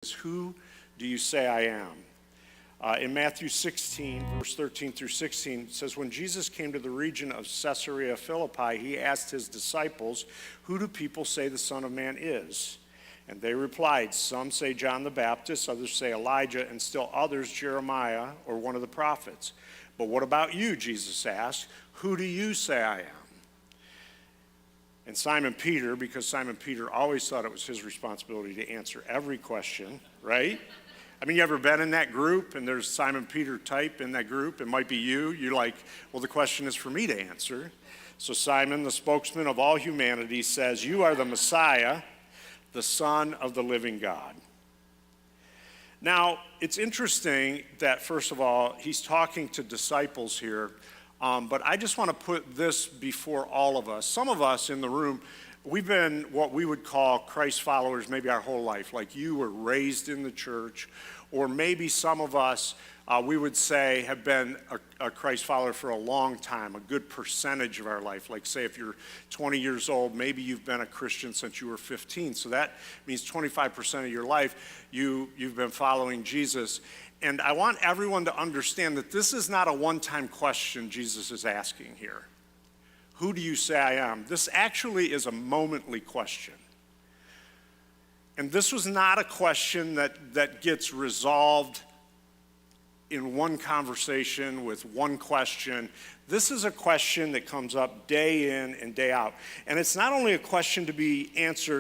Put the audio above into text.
is, who do you say I am? In Matthew 16, verse 13 through 16, it says, when Jesus came to the region of Caesarea Philippi, he asked his disciples, who do people say the Son of Man is? And they replied, some say John the Baptist, others say Elijah, and still others Jeremiah or one of the prophets. But what about you, Jesus asked, who do you say I am? And Simon Peter, because Simon Peter always thought it was his responsibility to answer every question, right? I mean, you ever been in that group and there's Simon Peter type in that group? It might be you. You're like, well, the question is for me to answer. So Simon, the spokesman of all humanity, says, you are the Messiah, the Son of the living God. Now, it's interesting that, first of all, he's talking to disciples here. But I just want to put this before all of us. Some of us in the room, we've been what we would call Christ followers maybe our whole life. Like you were raised in the church, or maybe some of us, we would say, have been a Christ follower for a long time, a good percentage of our life. Like say if you're 20 years old, maybe you've been a Christian since you were 15. So that means 25% of your life you've been following Jesus. And I want everyone to understand that this is not a one-time question Jesus is asking here. Who do you say I am? This actually is a momently question. And this was not a question that gets resolved in one conversation with one question. This is a question that comes up day in and day out. And it's not only a question to be answered